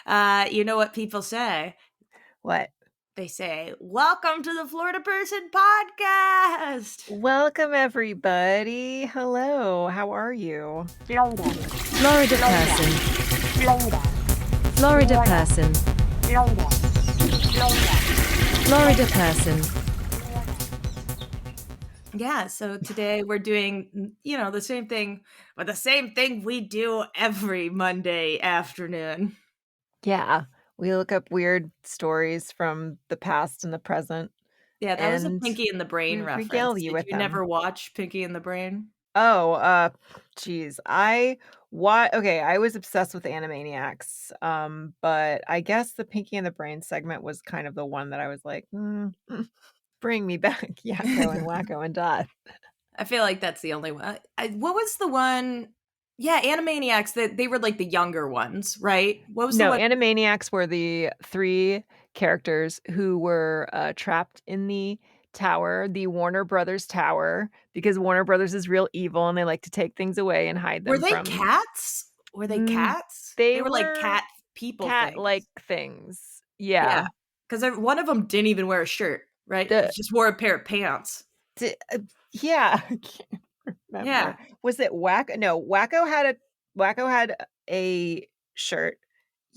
You know what people say? What? They say, "Welcome to the Florida Person Podcast." Welcome, everybody. Hello. How are you? Florida, Florida Florida, person. Florida, Florida person. Florida, Florida person. Yeah, so today we're doing, the same thing, but the same thing we do every Monday afternoon. Yeah. We look up weird stories from the past and the present, Yeah, that was a and Pinky and the Brain we regale reference. you Did with you them. never watch Pinky and the Brain? Oh, geez. Okay, I was obsessed with Animaniacs. But I guess the Pinky and the Brain segment was kind of the one that I was like, bring me back, Yakko and Wacko and Dot. I feel like that's the only one. What was the one? Yeah, Animaniacs. That they were like the younger ones, right? What was the No, one? Animaniacs were the 3 characters who were, trapped in the tower, the Warner Brothers tower, because Warner Brothers is real evil and they like to take things away and hide Were them they from cats? Were they mm, cats? They they were like were cat people cat-like things. things. Yeah, Yeah. because one of them didn't even wear a shirt, right? He The just wore a pair of pants. d Yeah, I can't remember. Yeah, Was it Wacko? No, Wacko had a shirt.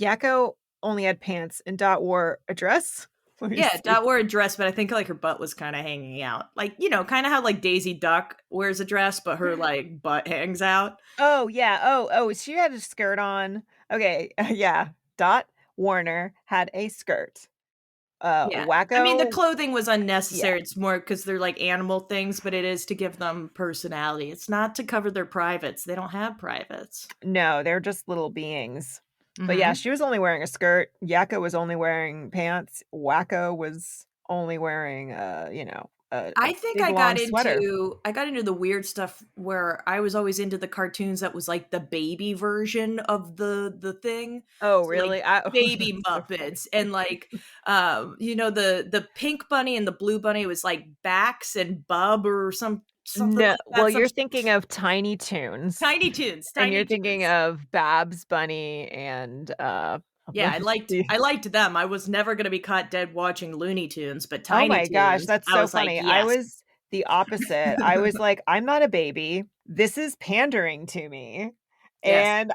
Yakko only had pants, and Dot wore a dress? Let me yeah. see. Dot wore a dress, but I think like her butt was kind of hanging out, like kind of how like Daisy Duck wears a dress, but her like butt hangs out. Oh, yeah. She had a skirt on. Okay, yeah. Dot Warner had a skirt. Yeah. I mean, the Wacko clothing was yeah. unnecessary. It's more because they're like animal things, but it is to give them personality. It's not to cover their privates. They don't have privates. No, they're just little beings. But yeah, Hmm. she was only wearing a skirt. Yakko was only wearing pants. Wacko was only wearing, a I think big, long sweater. I got into the weird stuff where I was always into the cartoons that was like the baby version of the thing. Oh, So like really? baby That's so funny. Muppets and like the pink bunny and the blue bunny was like Bax and Bub or something No, like well, that. Some you're thinking of Tiny Toons, Tiny Toons, and Tiny you're thinking Toons. of Babs Bunny and, Yeah, the I liked them. I was never gonna be caught dead watching Looney Tunes, but Oh Tiny my gosh, Toons, that's I so was like, funny. I "Yes." was the opposite. I was like, "I'm not a baby. This is pandering to me." Yes. And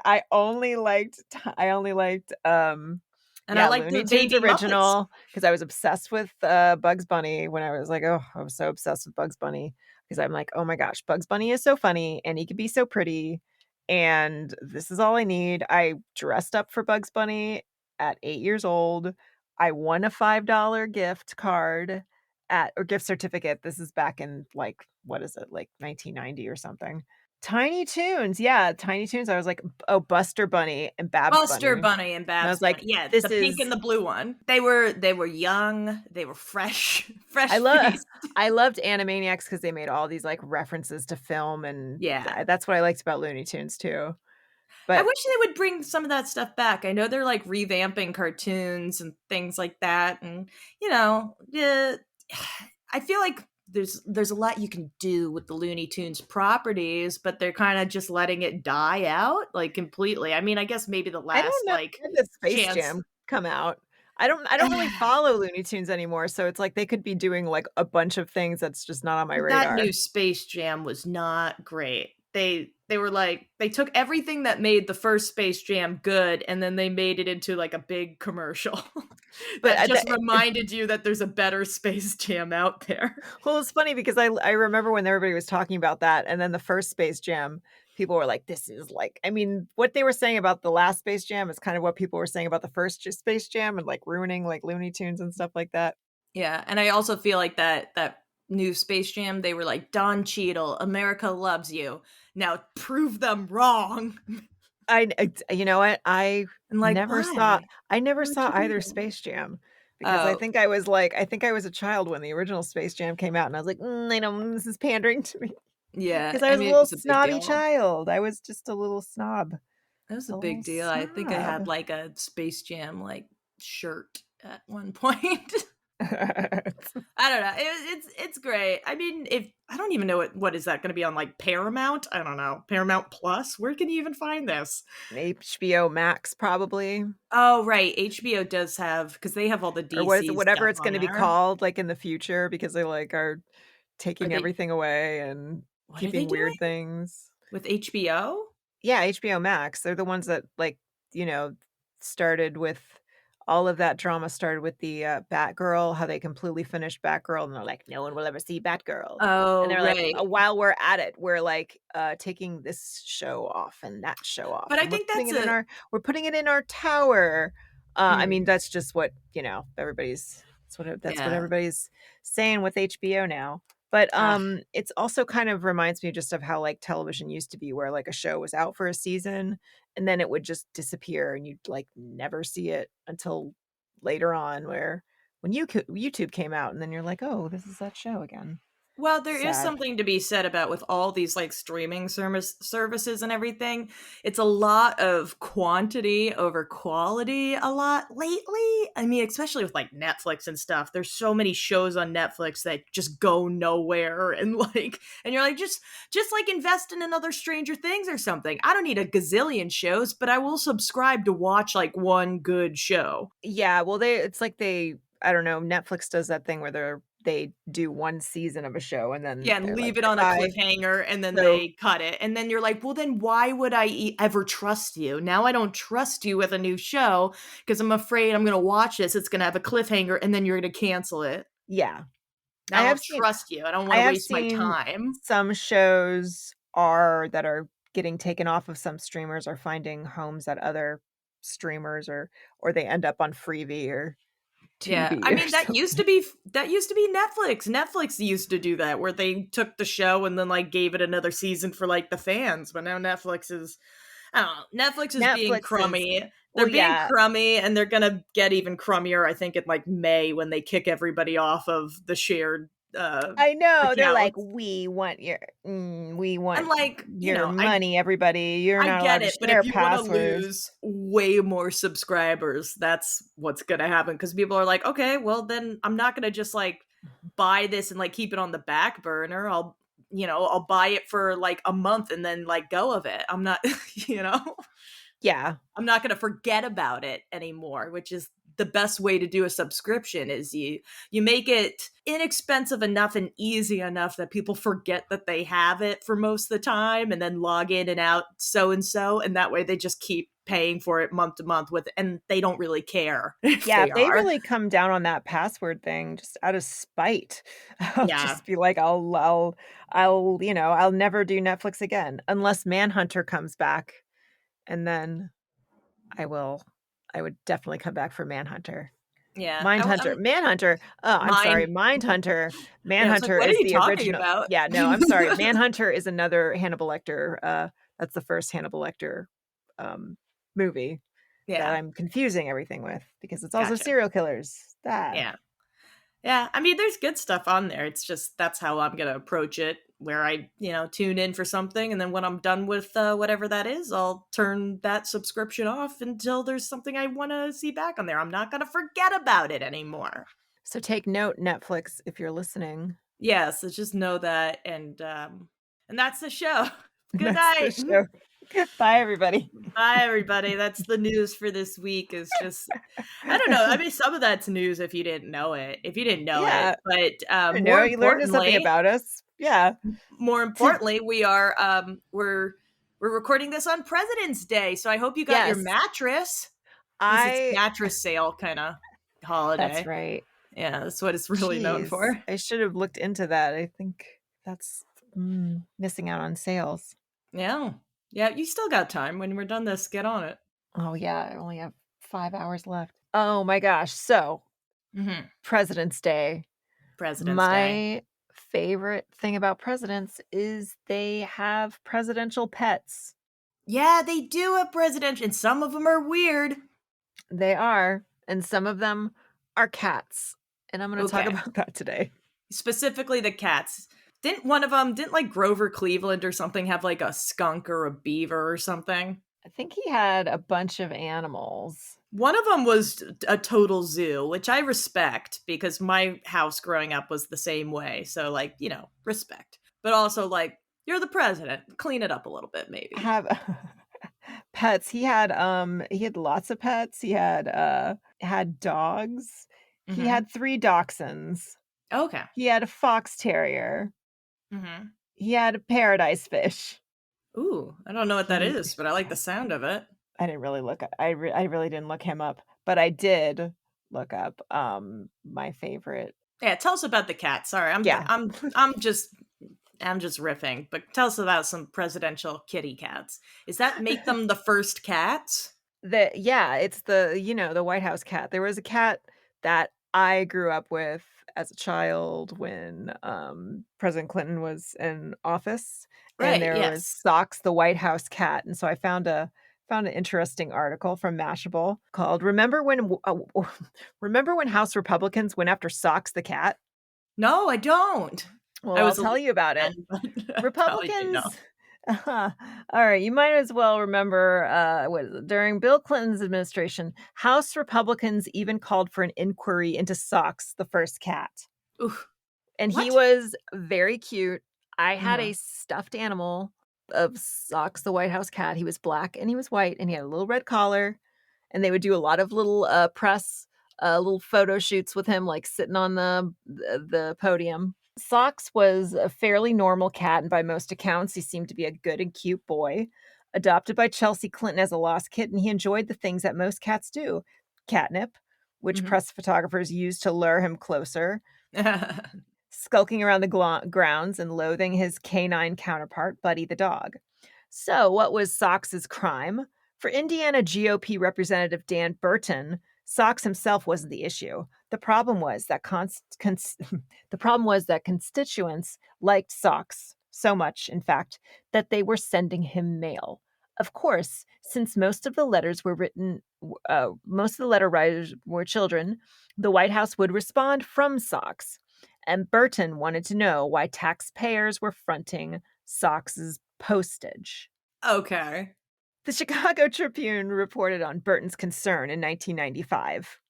And I yeah, liked Looney the Tunes baby Muppets. original because I was obsessed with, Bugs Bunny when I was like, oh, I was so obsessed with Bugs Bunny because 'cause I'm like, "Oh my gosh, Bugs Bunny is so funny and he could be so pretty, and this is all I need." I dressed up for Bugs Bunny at 8 years old. I won a $5 gift card at or gift certificate. This is back in, like, what is it, like, 1990 or something. Tiny Toons, yeah, Tiny Toons. I was like, "Oh, Buster Bunny and Babs Bunny." Buster And Bunny and I Babs was Bunny. like, Yeah, "This the pink is." and the blue one. They were young, they were fresh, I fresh love faced. I loved Animaniacs because they made all these, like, references to film, and Yeah. that's what I liked about Looney Tunes too. I But wish they would bring some of that stuff back. I know they're, like, revamping cartoons and things like that, and, yeah, I feel like there's a lot you can do with the Looney Tunes properties, but they're kinda just letting it die out, like, completely. I mean, I guess maybe the I don't last, know like, when did Space chance. Jam come out. I don't really follow Looney Tunes anymore, so it's like they could be doing, like, a bunch of things that's just not on my That radar. new Space Jam was not great. They were like they took everything that made the first Space Jam good, and then they made it into, like, a big commercial But that I just the reminded you that there's a better Space Jam out there. Well, it's funny because I remember when everybody was talking about that, and then the first Space Jam, people were like, "This is like." I mean, what they were saying about the last Space Jam is kind of what people were saying about the first Space Jam and, like, ruining, like, Looney Tunes and stuff like that. Yeah, and I also feel like that new Space Jam, they were like, "Don Cheadle, America loves you. Now prove them wrong." You know what? And like, Never saw "Why? I never Why would saw you do either that?" Space Jam because Oh, I think I was a child when the original Space Jam came out, and I was like, I don't this is pandering to me." yeah, Because I I was a mean, it little was a big snobby deal. child. I was just a little snob. It was a A little big deal. I think I snob. had, like, a Space Jam, like, shirt at one point. I don't know. It's great. I mean, if I don't even know what is that going to be on like Paramount? I don't know. Paramount Plus? Where can you even find this? HBO Max, probably. Oh, right. HBO does have because they have all the Or what is it, DC whatever stuff it's on gonna be there. called, like, in the future because they, like, are Are taking they everything away and what are they keeping doing weird things. with HBO? Yeah, HBO Max, they're the ones that, like, started with all of that drama started with the, Batgirl, how they completely finished Batgirl, and they're like, "No one will ever see Batgirl." And Oh, they're like, right. While we're at it, we're, like, taking this show off and that show off, But I and think that's a we're putting it in our tower." I mean, mm, that's just what, that's what yeah. everybody's saying with HBO now. But, Ah, it's also kind of reminds me just of how, like, television used to be where, like, a show was out for a season, and then it would just disappear, and you'd, like, never see it until later on where when YouTube came out, and then you're like, "Oh, this is that show again." well, there is Sad. something to be said about with all these like streaming services and everything. It's a lot of quantity over quality a lot lately. I mean, especially with like Netflix and stuff. There's so many shows on Netflix that just go nowhere and like and you're like just like invest in another Stranger Things or something. I don't need a gazillion shows, but I will subscribe to watch like one good show. Yeah, well, they I don't know, Netflix does that thing where they do 1 season of a show, and then Yeah, and they're like, leave it on a "Goodbye." cliffhanger, and then So they cut it, and then you're like, "Well, then why would I ever trust you? Now I don't trust you with a new show because 'cause I'm afraid I'm gonna watch this, it's gonna have a cliffhanger, and then you're gonna cancel it. yeah. Now I don't trust you, I don't I wanna have waste my seen time." some shows that are getting taken off of some streamers or finding homes at other streamers or they end up on Freevee or Yeah, I Tubi or mean, something. that used to be Netflix. Netflix used to do that, where they took the show and then, like, gave it another season for, like, the fans, but now Netflix is I don't know. Netflix is being Netflix is crummy. They're well, being yeah. crummy, and they're gonna get even crummier, I think, in like May when they kick everybody off of the shared I know, they're like, accounts. we And want like, your money, everybody. You're I not get allowed to it, but if share you want to passwords." lose way more subscribers, that's what's gonna happen because people are like, okay, well then I'm not gonna just like buy this and like keep it on the back burner. I'll buy it for like a month and then like go of it. I'm not, you know. Yeah. I'm not going to forget about it anymore, which is the best way to do a subscription is you make it inexpensive enough and easy enough that people forget that they have it for most of the time and then log in and out and that way they just keep paying for it month to month with and they don't really care if Yeah, they if they are. really come down on that password thing just out of spite, I'll Yeah. just be like, I'll never do Netflix again unless Manhunter comes back, and then I will I would definitely come back for Manhunter. Yeah. Mindhunter. Manhunter. Oh, I'm sorry, Mine Mindhunter. Yeah, I was like, Manhunter what are is you the talking original. about? Yeah, no, I'm sorry. Manhunter is another Hannibal Lecter, that's the first Hannibal Lecter, um, movie that Yeah. I'm confusing everything with because it's also Gotcha. serial killers. That. Yeah. Yeah, I mean, there's good stuff on there. It's just that's how I'm gonna approach it. Where I, tune in for something, and then when I'm done with whatever that is, I'll turn that subscription off until there's something I want to see back on there. I'm not gonna forget about it anymore. So take note, Netflix, if you're listening. Yeah, so just know that, and that's the show. Good That's the night. show. Bye, everybody. Bye, everybody. That's the news for this week. Is just I don't know. I mean, some of that's news if you didn't know it. If you didn't know it, Yeah, but I know you learned something about us. Yeah. more importantly, we are we're recording this on President's Day, so I hope you got your Yes. mattress. At least it's I mattress sale kind of That's holiday. right. Yeah, that's what it's really known Jeez, for. I should have looked into that. I think that's missing out on sales. Yeah. Yeah, you still got time. When we're done this, get on it. Oh, yeah, I only have 5 hours left. Oh my gosh, so Mhm. President's Day. President's Day. My favorite thing about presidents is they have presidential pets. Yeah, they do have presidential, and some of them are weird. They are, and some of them are cats, and I'm gonna talk Okay. about that today. Specifically the cats. Didn't one of them, didn't like Grover Cleveland or something have like a skunk or a beaver or something? I think he had a bunch of animals. One of them was a total zoo, which I respect because my house growing up was the same way. So, like, respect. But also, like, you're the president. Clean it up a little bit, maybe. Have pets. He had lots of pets. He had dogs. He Hmm. had 3 dachshunds. Okay. He had a fox terrier. Hmm. He had a paradise fish. Ooh, I don't know what that He is, but I like the sound of it. I didn't really look I really didn't look him up, but I did look up, my favorite. Yeah, tell us about the cat. Sorry, Yeah. I'm just riffing, but tell us about some presidential kitty cats. Is that make them the first cats? It's the White House cat. There was a cat that I grew up with as a child when, President Clinton was in office, and Right. there was Yes. Socks the White House cat, and so I found an interesting article from Mashable called Remember when House Republicans went after Socks the cat? No, I don't. Well, I I'll was a tell little you about it. then, but I probably didn't know. Republicans Alright, you might as well remember, what is it? During Bill Clinton's administration, House Republicans even called for an inquiry into Socks, the first cat. Ooh, And he what? was very cute. I had a Mhm. stuffed animal of Socks, the White House cat. He was black and he was white, and he had a little red collar, and they would do a lot of little, little photo shoots with him, like, sitting on the podium. Socks was a fairly normal cat, and by most accounts, he seemed to be a good and cute boy. Adopted by Chelsea Clinton as a lost kitten, he enjoyed the things that most cats do: catnip, which Mhm. press photographers used to lure him closer, skulking around the grounds, and loathing his canine counterpart, Buddy the dog. So, what was Socks's crime? For Indiana GOP Representative Dan Burton, Socks himself wasn't the issue. The problem was that the problem was that constituents liked Socks so much, in fact, that they were sending him mail. Of course, since most of the letter writers were children, the White House would respond from Socks. And Burton wanted to know why taxpayers were fronting Socks's postage. Okay. The Chicago Tribune reported on Burton's concern in 1995.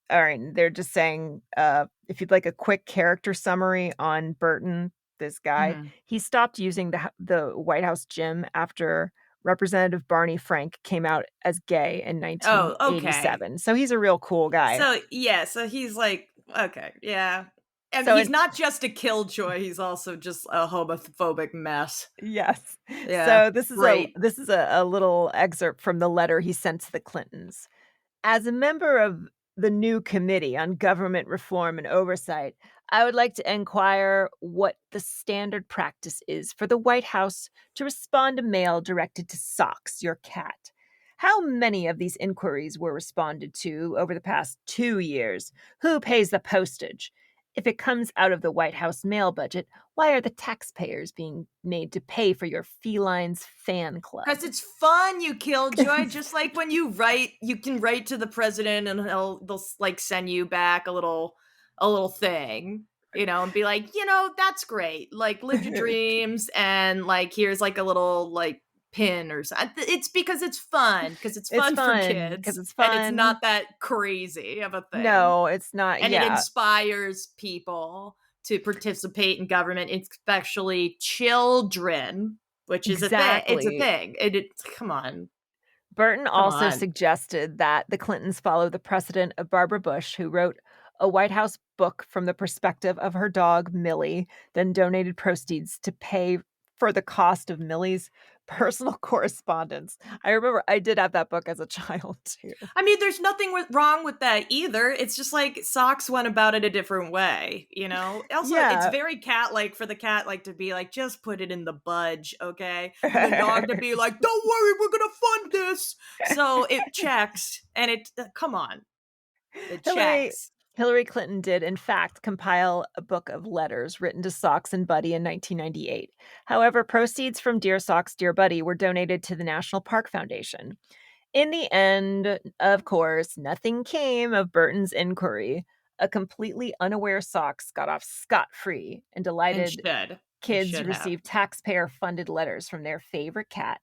All right, they're just saying, if you'd like a quick character summary on Burton, this guy, Mhm. he stopped using the White House gym after Representative Barney Frank came out as gay in Oh, okay. 1987. So he's a real cool guy. So, yeah, so he's like, okay, yeah. And So he's in not just a killjoy, he's also just a homophobic mess. Yes. Yeah, So great. this is a little excerpt from the letter he sent to the Clintons. As a member of the new Committee on Government Reform and Oversight, I would like to inquire what the standard practice is for the White House to respond to mail directed to Socks, your cat. How many of these inquiries were responded to over the past 2 years? Who pays the postage? If it comes out of the White House mail budget, why are the taxpayers being made to pay for your feline's fan club? Because it's fun, you killjoy. Just like when you can write to the president and they'll like send you back a little thing, and be like, that's great. Like, live your dreams, and like here's like a little like pin or something. It's because it's It's fun for fun because kids, it's and it's fun. not that crazy of a thing, No, it's not. and it Yeah, inspires people to participate in government, especially children, which is a thing. It's a exactly. thing. Come on, Burton come also on. suggested that the Clintons follow the precedent of Barbara Bush, who wrote a White House book from the perspective of her dog, Millie, then donated proceeds to pay for the cost of Millie's personal correspondence. I remember I did have that book as a child, too. I mean, there's nothing wrong with that either. It's just like Socks went about it a different way. Also, it's Yeah. very cat-like for the cat like to be like, just put it in the budge, okay? For the dog to be like, don't worry, we're gonna fund this. So it checks, and come on, it Hillary checks. Hillary Clinton did, in fact, compile a book of letters written to Socks and Buddy in 1998. However, proceeds from Dear Socks, Dear Buddy were donated to the National Park Foundation. In the end, of course, nothing came of Burton's inquiry. A completely unaware Socks got off scot-free, and And delighted should. And kids should have. received taxpayer-funded letters from their favorite cat.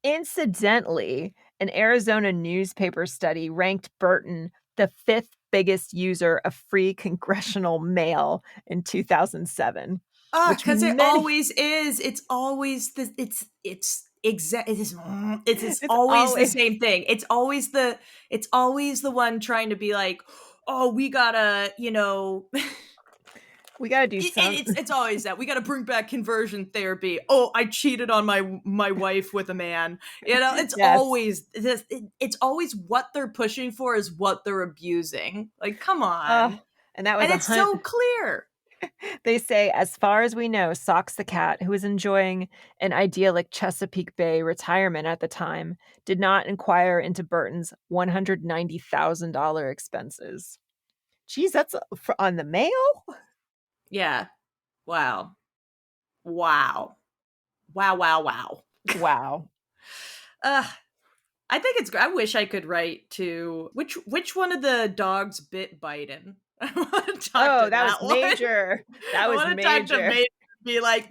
Incidentally, an Arizona newspaper study ranked Burton the fifth biggest user of free congressional mail in 2007, which Because it many always is. It's always the it's it's always the always same thing. It's always the one trying to be like, oh, we gotta, we got to do it's something. it's always that we got to bring back conversion therapy. Oh, I cheated on my wife with a man. It's Yes. always this. It's always what they're pushing for is what they're abusing. Like, come Uh, on, and that was and a it's hunt. so clear. They say, as far as we know, Socks the cat, who was enjoying an idyllic Chesapeake Bay retirement at the time, did not inquire into Burton's $190,000 expenses. Geez, that's on the mail? Yeah. Wow. Wow. Wow. Wow. Wow. Wow. Uh, I think it's. I wish I could write to which one of the dogs bit Biden. I want to talk Oh, to that was that one. major. That I was want to talk to major. Major. Be like,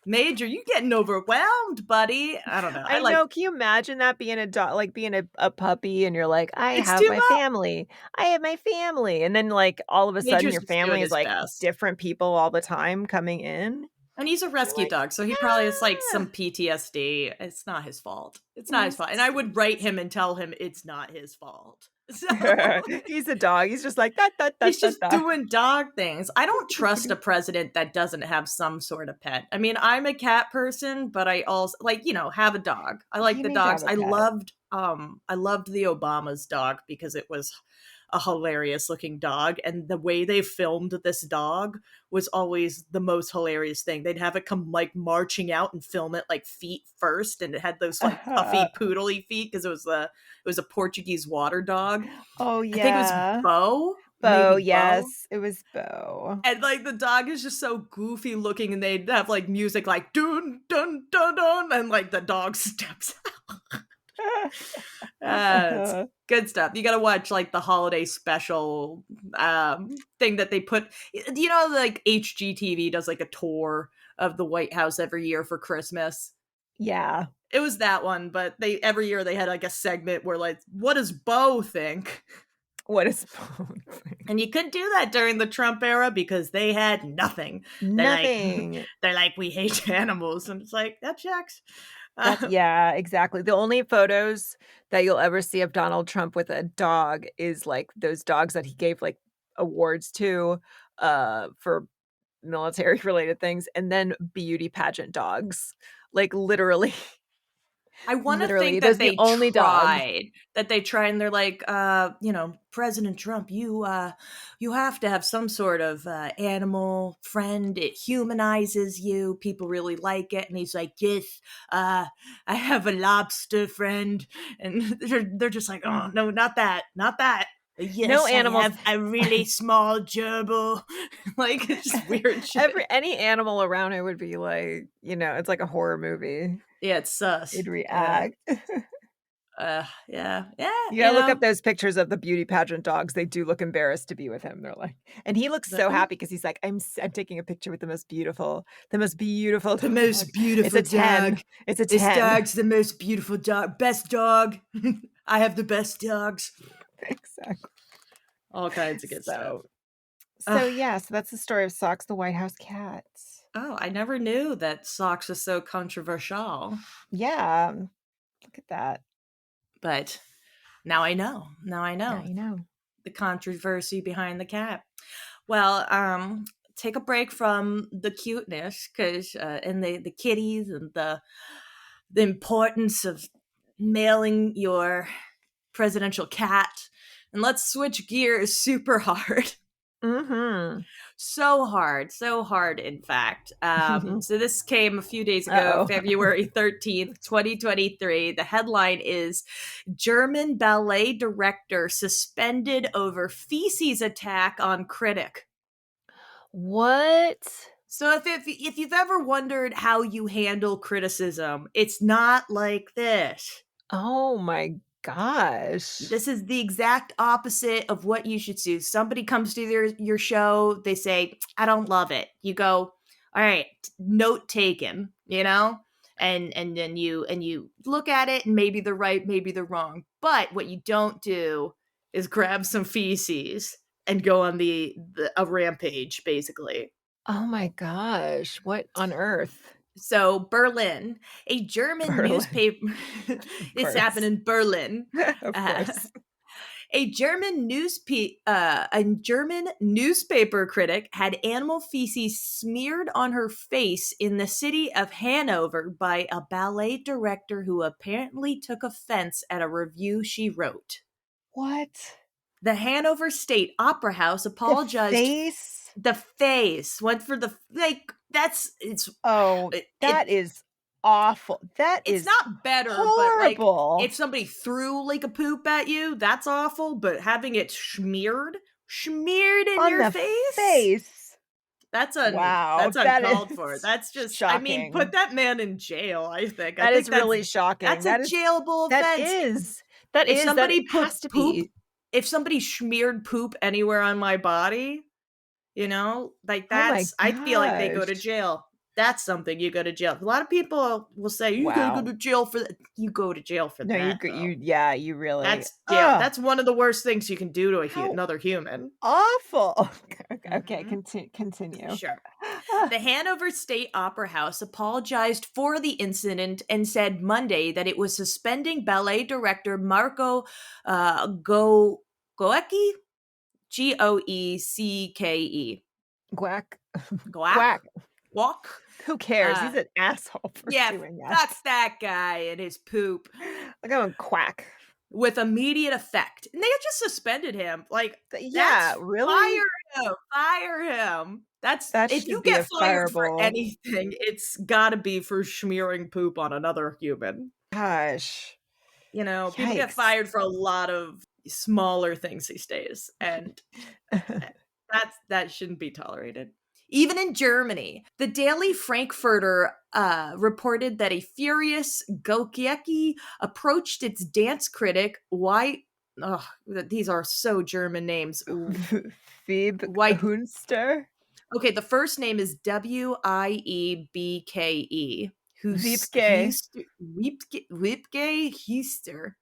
Major, you getting overwhelmed, buddy? I don't know. I know. Can you imagine that being a dog, like being a puppy, and you're like, I It's have too my much. family. I have my family. And then, like, all of a sudden, Major's your just doing family is his like best. different people all the time coming in. And he's a You're rescue like, dog, so he probably has like ah. some PTSD. It's not his fault. It's not his fault. And I would write him and tell him it's not his fault. So He's a dog. He's just like that, that, that, he's that, just that. doing dog things. I don't trust a president that doesn't have some sort of pet. I mean, I'm a cat person, but I also have a dog. I like You the need to have dogs. a I pet. loved the Obama's dog because it was a hilarious looking dog, and the way they filmed this dog was always the most hilarious thing. They'd have it come like marching out and film it like feet first, and it had those like puffy poodly feet because it was a Portuguese water dog. Oh, I think it was yeah. Bo, Bo, maybe Bo. yes. It was Bo. And like the dog is just so goofy looking, and they'd have like music like dun dun dun dun, and like the dog steps out. It's good stuff. You gotta watch like the holiday special thing that they put. Like HGTV does like a tour of the White House every year for Christmas. Yeah. It was that one, but every year they had like a segment where like, what does Bo think? What is Bo? And you couldn't do that during the Trump era because they had nothing. Nothing. They're like, we hate animals, and it's like that checks. Yeah, exactly. The only photos that you'll ever see of Donald Trump with a dog is like those dogs that he gave like awards to for military related things, and then beauty pageant dogs. Like literally, I want to literally, think those that are the only dogs. they tried, and they're like, President Trump, you have to have some sort of animal friend. It humanizes you. People really like it. And he's like, yes, I have a lobster friend, and they're just like, oh no, not that, not that. Yes, No animals. I have a really small gerbil. Like, it's just weird shit. Any animal around it would be like, it's like a horror movie. Yeah, it's sus. It'd react. Yeah. You gotta look up those pictures of the beauty pageant dogs. They do look embarrassed to be with him. They're like, and he looks so happy because he's like, I'm taking a picture with the most beautiful The dog. most beautiful It's a 10. dog. It's a This 10. dog's the most beautiful dog. Best dog. I have the best dogs. Exactly. All kinds of good stuff. So yeah, so that's the story of Socks the White House cat. Oh, I never knew that socks was so controversial. Yeah. Look at that. But now I know. Now I know. Now you know. The controversy behind the cat. Well, take a break from the cuteness and the kitties and the importance of mailing your presidential cat, and let's switch gears super hard. Mm-hmm. So hard, in fact. So this came a few days ago, Uh-oh. February 13th, 2023. The headline is German ballet director suspended over feces attack on critic. What? So if you've ever wondered how you handle criticism, it's not like this. Oh my gosh. This is the exact opposite of what you should do. Somebody comes to your show, they say, I don't love it. You go, all right, note taken, and then you look at it, and maybe they're right, maybe they're wrong. But what you don't do is grab some feces and go on a rampage, basically. Oh my gosh. What on earth? So Berlin, a German Berlin. newspaper. Of This course. happened in Berlin. Of Uh, course. a German newspaper critic had animal feces smeared on her face in the city of Hanover by a ballet director who apparently took offense at a review she wrote. What? The Hanover State Opera House The apologized. face? The face went for the Oh, that it, is awful. That it's is not better, but like horrible. if somebody threw like a poop at you, that's awful. But having it smeared in On your the face? that's Wow, that's that uncalled for. is That's just, I mean, put shocking. that man in jail. I think. I That think is really shocking. that's a jailable That offense. is. That If is. That somebody has put to poop, be. if somebody smeared poop anywhere on my body, like Oh my I feel like they go to gosh. jail. That's something you go to jail. A lot of people will say you gotta go Wow. to jail for that. You go to jail for No, that, though. you really. That's jail. Oh, That's one of the worst things you can do to how another human. awful. Okay, Mhm. continue. Sure. The Hanover State Opera House apologized for the incident and said Monday that it was suspending ballet director Marco Goecke, Goecke, Quack. Goak, Quack. walk. Who cares? He's an asshole for Yeah, doing fuck that. that guy and his poop. Look at him quack. With immediate effect. And they had just suspended him. Like, Yeah, that's really? fire him. That's, That if you should be get a fired for fireball. anything, it's gotta be for smearing poop on another human. Gosh. People get Yikes. fired for a lot of smaller things these days, and that shouldn't be tolerated. Even in Germany, the Daily Frankfurter reported that a furious Gokieki approached its dance critic, these are so German names. White. Wiebhunster? Okay, the first name is Wiebke. Who's Wiebke. Wiebke Hiester.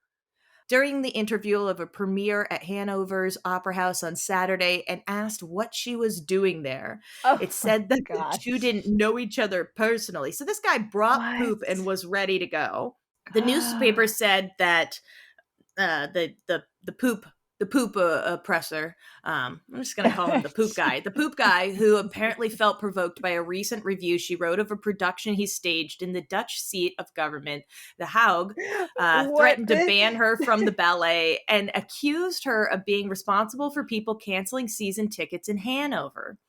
During the interview of a premiere at Hanover's Opera House on Saturday and asked what she was doing there. Oh It my said that the gosh. two didn't know each other personally. So this guy brought What? poop and was ready to go. The newspaper said that the poop oppressor. I'm just gonna call him the poop guy. The poop guy, who apparently felt provoked by a recent review she wrote of a production he staged in the Dutch seat of government, The Hague, threatened to ban her from the ballet and accused her of being responsible for people canceling season tickets in Hanover.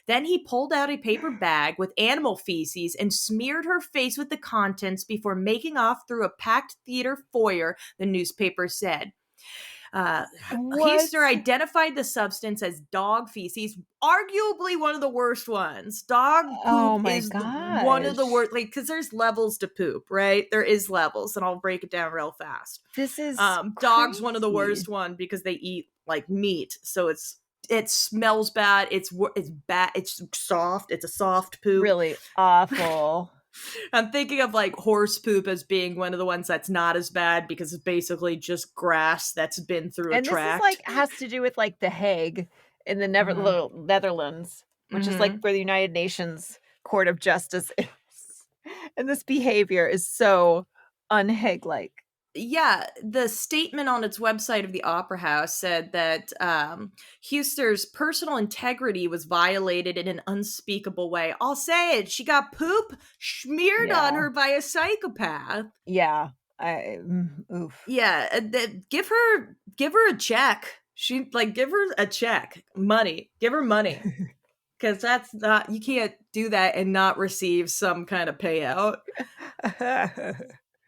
Then he pulled out a paper bag with animal feces and smeared her face with the contents before making off through a packed theater foyer, the newspaper said. Heister identified the substance as dog feces, arguably one of the worst ones. Dog Oh poop my is one of the gosh. worst, like, because there's levels to poop, right? There is levels, and I'll break it down real fast. This is Dog's one of the crazy. worst one because they eat like meat, so it smells bad. It's bad. It's soft. It's a soft poop. Really awful. I'm thinking of like horse poop as being one of the ones that's not as bad because it's basically just grass that's been through a And this is tract. like has to do with like the Hague in the Netherlands, which is like where the United Nations Court of Justice is. And this behavior is so un-Hague-like. Yeah, the statement on its website of the Opera House said that Huster's personal integrity was violated in an unspeakable way. I'll say it. She got poop smeared on her by a psychopath. Yeah. Oof. Yeah, give her a check. Give her a check. Money. Give her money. Because that's not, you can't do that and not receive some kind of payout.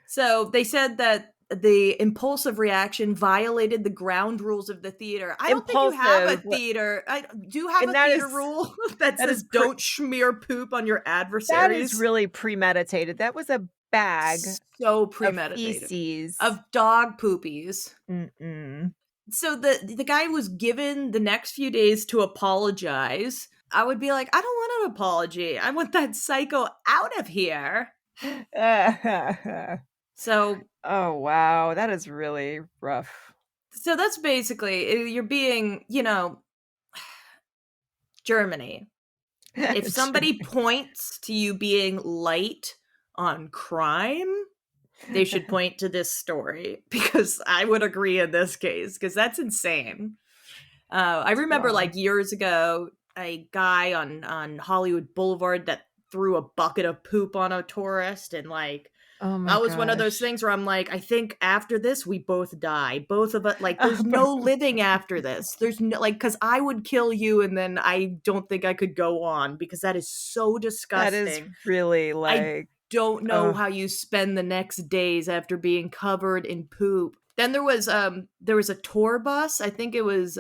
So they said that the impulsive reaction violated the ground rules of the theater. I don't think you have a theater. I do have a theater rule that says don't smear poop on your adversaries. That is really premeditated. That was a bag so premeditated of feces. Of dog poopies. Mm-mm. So the guy was given the next few days to apologize. I would be like, I don't want an apology. I want that psycho out of here. So Oh, wow. That is really rough. so that's basically you're being, Germany. If somebody Germany. points to you being light on crime, they should point to this story because I would agree in this case because that's insane. I remember Wow. like years ago, a guy on Hollywood Boulevard that threw a bucket of poop on a tourist, and like Oh my that was one of those gosh. things where I'm like, I think after this we both die, both of us. Like, Oh, there's no both of living after this. There's no like because I would kill you, and then I don't think I could go on because that is so that is disgusting. really I like, don't know oh, how you spend the next days after being covered in poop. Then there was a tour bus. I think it was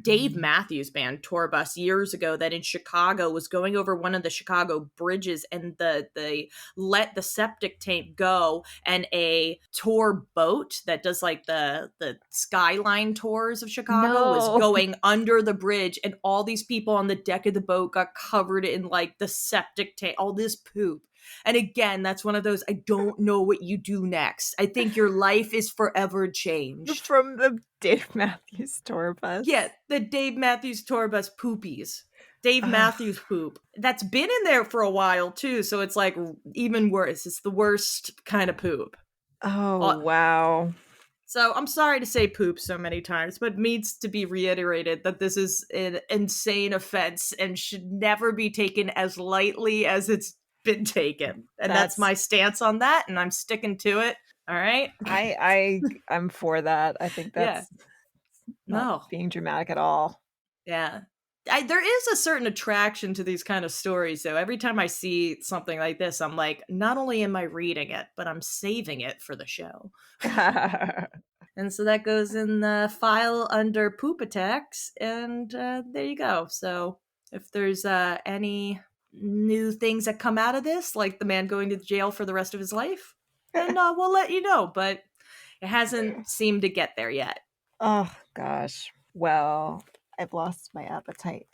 Dave Matthews Band tour bus years ago that in Chicago was going over one of the Chicago bridges, and they let the septic tank go, and a tour boat that does like the skyline tours of Chicago was no. going under the bridge, and all these people on the deck of the boat got covered in like the septic tank, all this poop. And again, that's one of those I don't know what you do next. I think your life is forever changed. From the Dave Matthews tour Yeah, bus. the Dave Matthews tour bus poopies. Dave Ugh. Matthews poop. That's been in there for a while too, so it's like even worse. It's the worst kind of poop. Oh, Uh, wow. So I'm sorry to say poop so many times, but it needs to be reiterated that this is an insane offense and should never be taken as lightly as it's been taken. And that's That's my stance on that, and I'm sticking to it. All right? I'm for that. I think Yeah. that's not No. being dramatic at all. Yeah. There is a certain attraction to these kind of stories, though. Every time I see something like this, I'm like, not only am I reading it, but I'm saving it for the show. And so that goes in the file under poop attacks, and there you go. So if there's any new things that come out of this, like the man going to jail for the rest of his life, then we'll let you know. But it hasn't seemed to get there yet. Oh gosh. Well, I've lost my appetite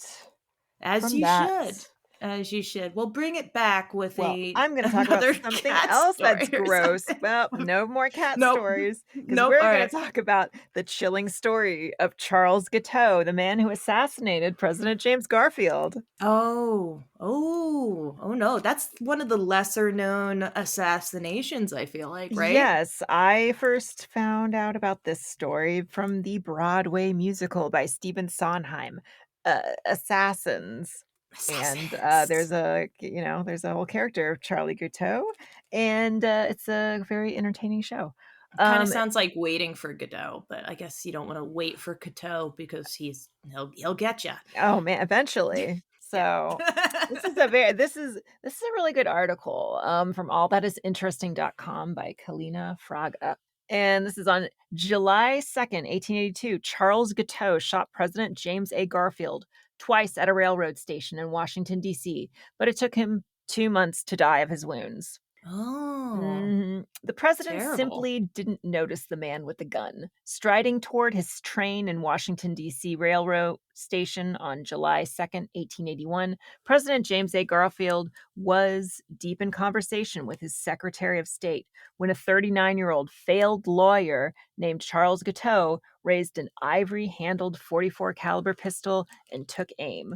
As from you that. should. As you should. We'll bring it back with Well, I'm going to talk about another something cat else that's story or gross. something. Well, no more cat Nope. stories because Nope. we're All going to right. talk about the chilling story of Charles Guiteau, the man who assassinated President James Garfield. Oh no. That's one of the lesser known assassinations, I feel like, right? Yes, I first found out about this story from the Broadway musical by Stephen Sondheim, Assassins. And Assassins. there's a whole character of Charlie Guiteau, and it's a very entertaining show. Kind of Um, sounds like waiting for Godot, but I guess you don't want to wait for Godot because he'll get you. oh man, eventually. Yeah. So this is a really good article from allthatisinteresting.com by Kalina Fraga. And this is on July 2nd, 1882. Charles Guiteau shot President James A. Garfield twice at a railroad station in Washington, D.C., but it took him 2 months to die of his wounds. Oh, The president terrible. simply didn't notice the man with the gun. Striding toward his train in Washington, D.C. railroad station on July 2nd, 1881, President James A. Garfield was deep in conversation with his Secretary of State when a 39-year-old failed lawyer named Charles Guiteau raised an ivory-handled 44 caliber pistol and took aim.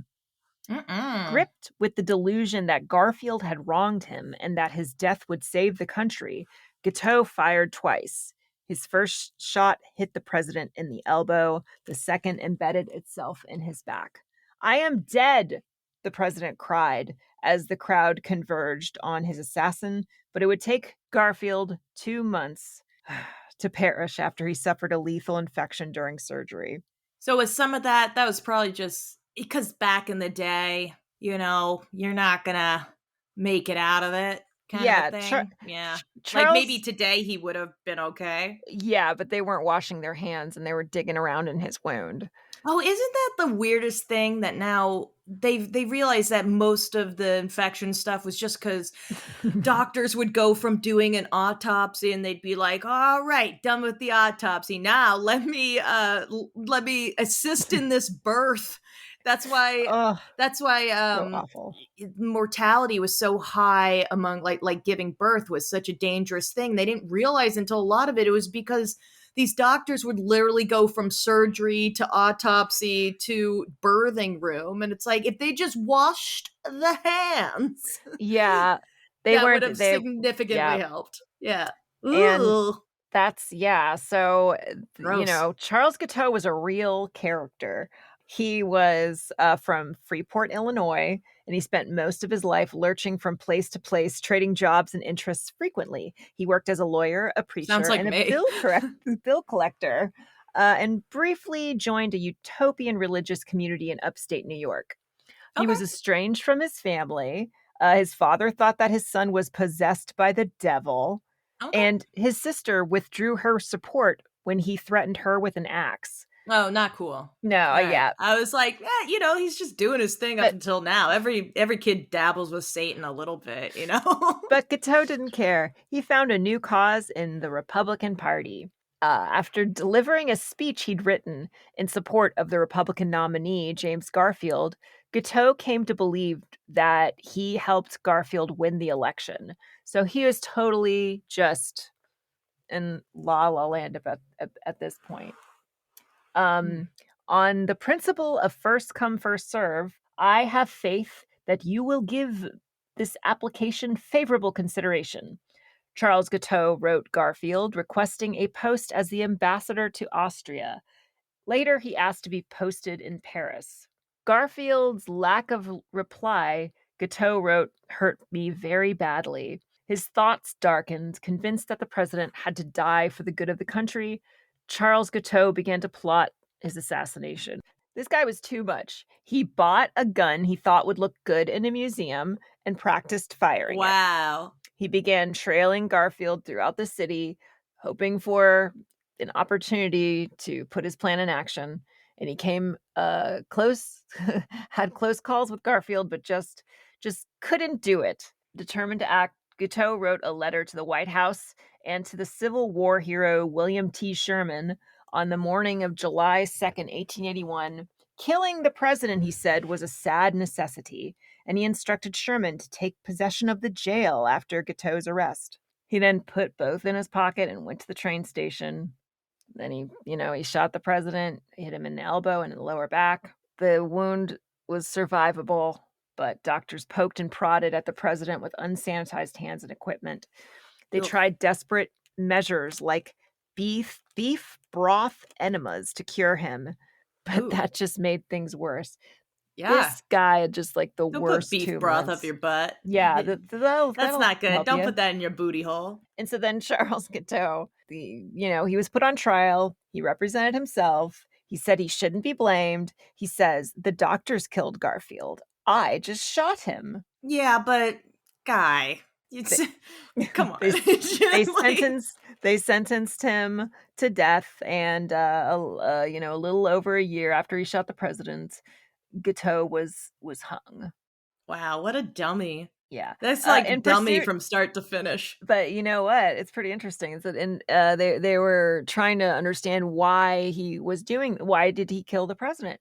Mm-mm. Gripped with the delusion that Garfield had wronged him and that his death would save the country, Guiteau fired twice. His first shot hit the president in the elbow, the second embedded itself in his back. "I am dead," the president cried as the crowd converged on his assassin, but it would take Garfield 2 months to perish after he suffered a lethal infection during surgery. So with some of that was probably just because back in the day, you're not gonna make it out of it kind of a Yeah, thing. Yeah. Like maybe Charles. today he would have been okay. Yeah, but they weren't washing their hands and they were digging around in his wound. Oh, isn't that the weirdest thing that now they realize that most of the infection stuff was just because doctors would go from doing an autopsy and they'd be like, all right, done with the autopsy, now let me assist in this birth, That's why Oh, that's why so awful. mortality was so high among like giving birth was such a dangerous thing. They didn't realize until a lot of it was because these doctors would literally go from surgery to autopsy to birthing room, and it's like if they just washed the hands, Yeah, they that would weren't have they significantly yeah, helped. Yeah. and Ooh, so, gross. Charles Guiteau was a real character. He was, from Freeport, Illinois, and he spent most of his life lurching from place to place, trading jobs and interests frequently. He worked as a lawyer, a Sounds preacher, like and a me. bill collector, and briefly joined a utopian religious community in upstate New York. He Okay. was estranged from his family. His father thought that his son was possessed by the devil, Okay. and his sister withdrew her support when he threatened her with an axe. Oh, not cool. All No, right. yeah, I was like, he's just doing his thing up but until now. Every kid dabbles with Satan a little bit, you know? but Guiteau didn't care. He found a new cause in the Republican Party. After delivering a speech he'd written in support of the Republican nominee, James Garfield, Guiteau came to believe that he helped Garfield win the election. So he was totally just in la la land at this point. Mm. On the principle of first come, first serve, I have faith that you will give this application favorable consideration. Charles Guiteau wrote Garfield, requesting a post as the ambassador to Austria. Later, he asked to be posted in Paris. Garfield's lack of reply, Guiteau wrote, hurt me very badly. His thoughts darkened, convinced that the president had to die for the good of the country. Charles Guiteau began to plot his assassination. This guy was too much. He bought a gun he thought would look good in a museum and practiced firing it. Wow. He began trailing Garfield throughout the city, hoping for an opportunity to put his plan in action. And he came close, had close calls with Garfield, but just couldn't do it. Determined to act, Guiteau wrote a letter to the White House and to the Civil War hero William T. Sherman on the morning of July 2nd, 1881. Killing the president, he said, was a sad necessity, and he instructed Sherman to take possession of the jail after Guiteau's arrest. He then put both in his pocket and went to the train station. Then he shot the president, hit him in the elbow and in the lower back. The wound was survivable, but doctors poked and prodded at the president with unsanitized hands and equipment. They Oof. tried desperate measures like beef broth enemas to cure him, but Ooh. that just made things worse. Yeah. This guy had just like the Don't put worst beef broth up tumors. your butt. Yeah, That's that'll not good. help Don't you. put that in your booty hole. And so then Charles Guiteau, he was put on trial. He represented himself. He said he shouldn't be blamed. He says, the doctors killed Garfield. I just shot him. Yeah, but guy, it's come on. They, they Like, sentenced him to death, and a little over a year after he shot the president, Guiteau was hung. wow, what a dummy. Yeah, That's in like dummy pursuit. from start to finish. But you know what? It's pretty interesting. Is that they were trying to understand why did he kill the president?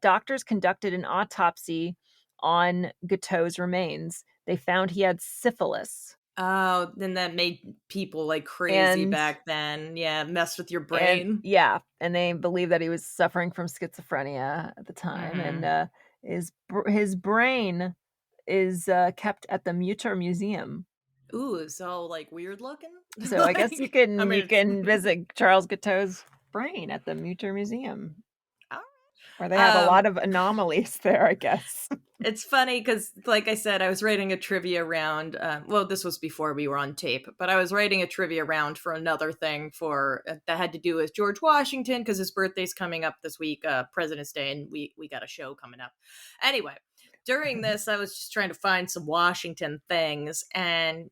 Doctors conducted an autopsy on Guiteau's remains. They found he had syphilis. Oh, then that made people like crazy And back then. Yeah, mess with your and brain. yeah, and they believe that he was suffering from schizophrenia at the time, Hmm. and his brain is kept at the Mutter Museum. Ooh, it's all like weird looking. So I guess you Like, I can mean, it's visit Charles Guiteau's brain at the Mutter Museum, all where they have a right. lot of anomalies there, I guess. It's funny because, like I said, I was writing a trivia round. Well, this was before we were on tape, but I was writing a trivia round for another thing that had to do with George Washington because his birthday's coming up this week, President's Day, and we got a show coming up. Anyway, during this, I was just trying to find some Washington things, and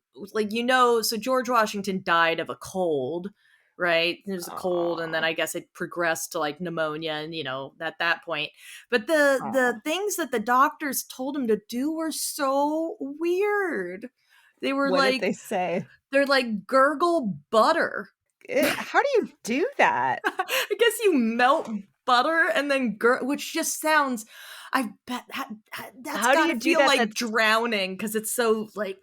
so George Washington died of a cold. Right, there's a cold, and then Aw, I guess it progressed to like pneumonia, and at that point. But the aw. things that the doctors told him to do were so weird. They were What did like they say? they're like gurgle butter. How do you do that? I guess you melt butter and then which just sounds. I bet that's How do gotta you do feel that? like That's drowning because it's so like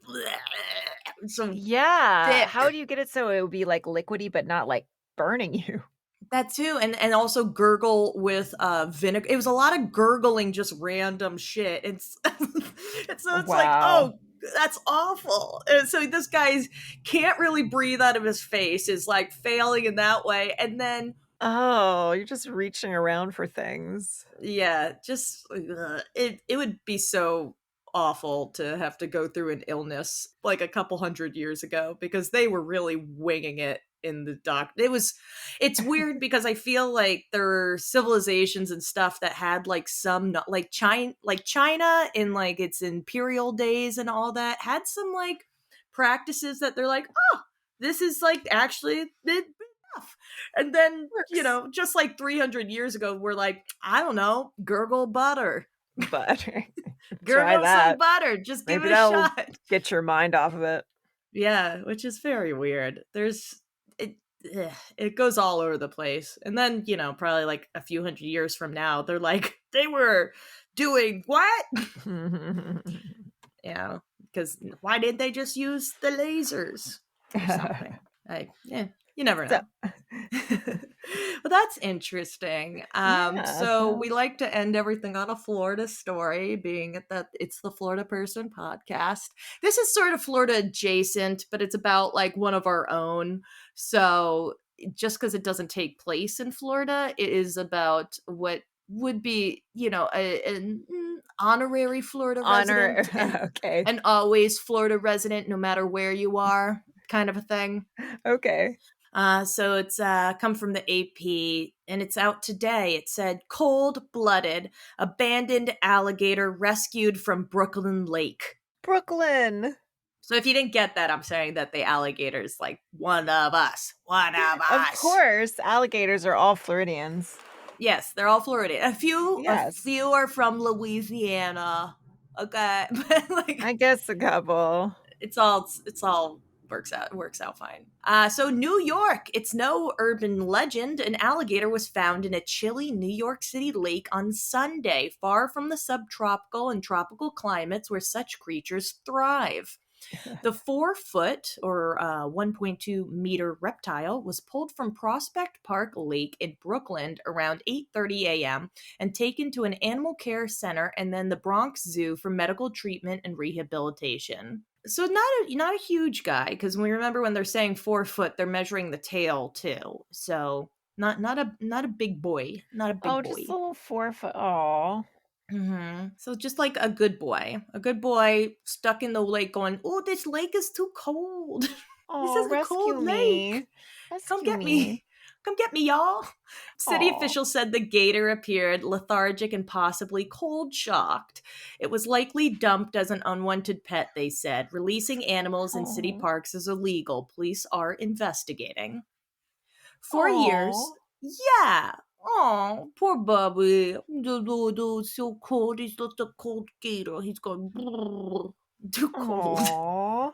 so yeah. How thick. do you get it so it would be like liquidy but not like burning you? That too, and also gurgle with vinegar. It was a lot of gurgling, just random shit. It's and so it's like, Wow. oh, that's awful. And so this guy can't really breathe out of his face, is like failing in that way, and then Oh, you're just reaching around for things. yeah, just it would be so awful to have to go through an illness like a couple hundred years ago because they were really winging it in the doc. It's weird because I feel like there are civilizations and stuff that had like some like China in like its imperial days and all that had some like practices that they're like, oh, this is like actually enough. And then, Works. just like 300 years ago, we're like, I don't know, gurgle butter. Butter. Try Gurgle some that. butter. Just give Maybe it a that'll shot. get your mind off of it. Yeah, which is very weird. It goes all over the place. And then, probably like a few hundred years from now, they're like, they were doing what? Yeah, because why didn't they just use the lasers or something? You never So know. Well, that's interesting. yeah, So we so like to end everything on a Florida story, being that it's the Florida Person podcast. This is sort of Florida adjacent, but it's about like one of our own. So just because it doesn't take place in Florida, it is about what would be, an honorary Florida honor. resident and Okay. always Florida resident, no matter where you are, kind of a thing. Okay. So it's come from the AP and it's out today. It said cold blooded, abandoned alligator rescued from Brooklyn Lake. Brooklyn. So if you didn't get that, I'm saying that the alligator's like one of us. One of Of us. course, alligators are all Floridians. Yes, they're all Florida. A Yes. few are from Louisiana. Okay. But like I guess a couple. it's all works out fine. So New York, it's no urban legend. An alligator was found in a chilly New York City lake on Sunday, far from the subtropical and tropical climates where such creatures thrive. The 4-foot or 1.2-meter reptile was pulled from Prospect Park Lake in Brooklyn around 8:30 a.m. and taken to an animal care center and then the Bronx Zoo for medical treatment and rehabilitation. So not a huge guy because we remember when they're saying 4 foot, they're measuring the tail too. So not a big boy, not a Oh, big just boy. a little 4 foot. Oh, So just like a good boy stuck in the lake going, oh, this lake is too cold. This oh, is a cold rescue lake. me. Come Rescue get me. me. Come get me, y'all. City Oh, officials said the gator appeared lethargic and possibly cold shocked. It was likely dumped as an unwanted pet, they said. Releasing animals in city oh, parks is illegal. Police are investigating. For years, oh, yeah. Oh, poor Bobby. It's so cold. He's just a cold gator. He's going too cold. oh.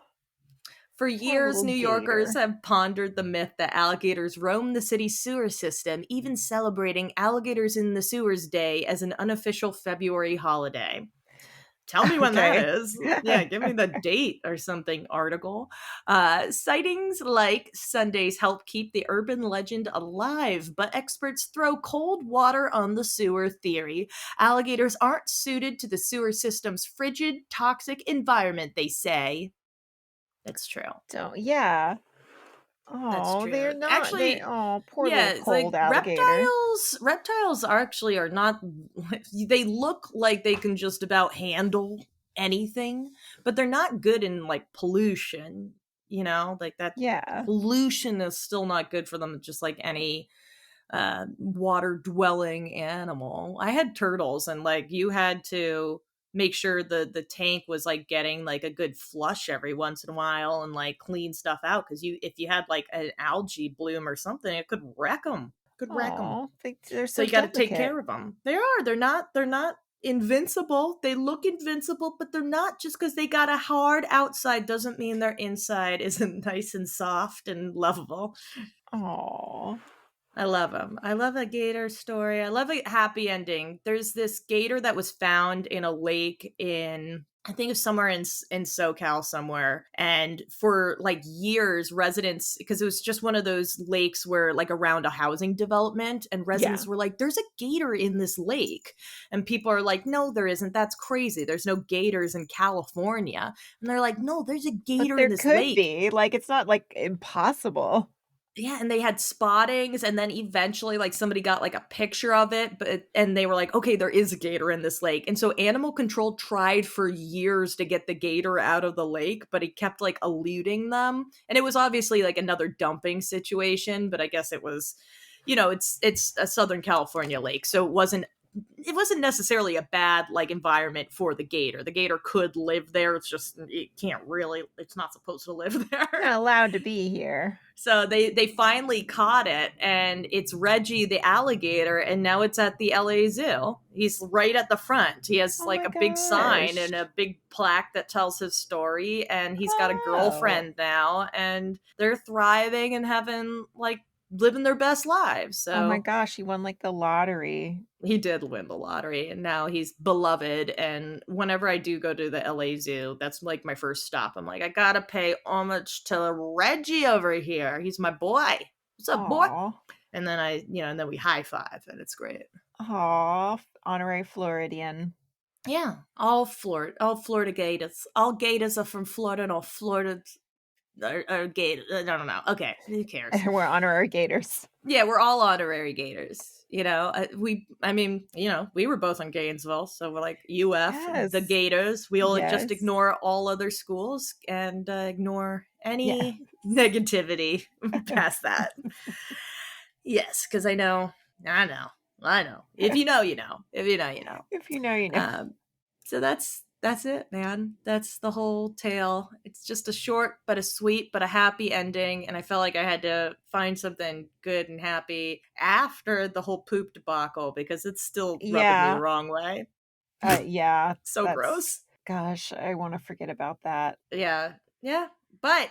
For Poor years, little New Yorkers gator. have pondered the myth that alligators roam the city's sewer system, even celebrating Alligators in the Sewers Day as an unofficial February holiday. Tell me when that Okay. is. Yeah, give me the date or something, article. Sightings like Sundays help keep the urban legend alive, but experts throw cold water on the sewer theory. Alligators aren't suited to the sewer system's frigid, toxic environment, they say. That's true. Don't, yeah. That's Oh, they're true. not. They, Actually, oh, poor yeah, little it's like cold alligator. reptiles are not they look like they can just about handle anything, but they're not good in like pollution, like that Yeah. pollution is still not good for them just like any water dwelling animal. I had turtles and like you had to make sure the tank was like getting like a good flush every once in a while and like clean stuff out because if you had like an algae bloom or something it could wreck them. Oh, they're So so you got to take delicate. care of them. They're not invincible. They look invincible, but they're not. Just because they got a hard outside doesn't mean their inside isn't nice and soft and lovable. Oh. I love them. I love a gator story. I love a happy ending. There's this gator that was found in a lake in, I think it's somewhere in SoCal somewhere. And for like years, residents, because it was just one of those lakes where like around a housing development, and residents were like, there's a gator in this lake. And people are like, no, there isn't. That's crazy. There's no gators in California. And they're like, no, there's a But gator in there this could lake. be. Like, it's not, like, impossible. Yeah, and they had spottings, and then eventually like somebody got like a picture of it, and they were like, okay, there is a gator in this lake. And so animal control tried for years to get the gator out of the lake, but he kept like eluding them. And it was obviously like another dumping situation, but I guess it was, it's a Southern California lake, so it wasn't necessarily a bad like environment for the gator. The gator could live there. It's just it's not supposed to live there. Not allowed to be here. So they finally caught it, and it's Reggie the alligator, and now it's at the LA Zoo. He's right at the front. He has Oh like my a big sign gosh. and a big plaque that tells his story, and he's got a Oh. girlfriend now, and they're thriving and living their best lives. So Oh my gosh, he won, like, the lottery. he did win the lottery, and now he's beloved. And whenever I do go to the LA Zoo, that's like my first stop. I'm like, I gotta pay homage to Reggie over here. He's my boy. What's up, boy? Aw. And then and then we high five, and it's great. Aw, honorary Floridian. Yeah, all Florida Gators. All Gators are from Florida, and all Florida are Gators. I don't know. Okay, who cares? We're honorary Gators. Yeah, we're all honorary Gators. We were both in Gainesville, so we're like UF, the Yes. Gators. We'll just Yes. ignore all other schools and ignore any Yeah. negativity past that. Yes, because I know. If you know, you know. If you know, you know. If you know, you know. So that's it, man. That's the whole tale. It's just a short but a sweet but a happy ending, and I felt like I had to find something good and happy after the whole poop debacle because it's still rubbing me Yeah. the wrong way. Yeah. So that's- gross. Gosh, I want to forget about that. Yeah. But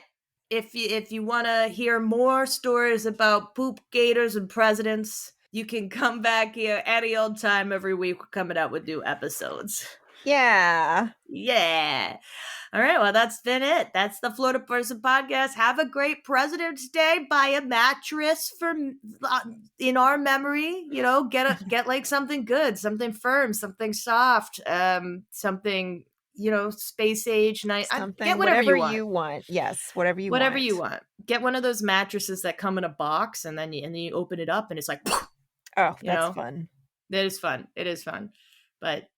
if you want to hear more stories about poop gators and presidents, you can come back here any old time every week. We're coming out with new episodes. Yeah. Yeah. All right. Well, that's been it. That's the Florida Person Podcast. Have a great President's Day. Buy a mattress in our memory. Get like something good, something firm, something soft, something space age night. Something, Get whatever you want. Yes, whatever you whatever want. you want. Get one of those mattresses that come in a box, and then you open it up, and it's like, Oh, You that's know? fun. It is fun. But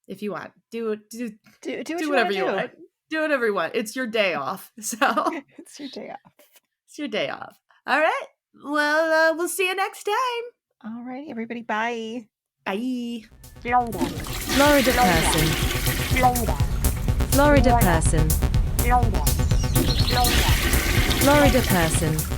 if you want, do what Do do whatever you want. Do whatever you want. It's your day off. So It's your day off. it's your day off. All right. Well, we'll see you next time. All right, everybody. Bye. Bye. Florida, Florida person. Florida, Florida person. Florida, Florida. Florida person.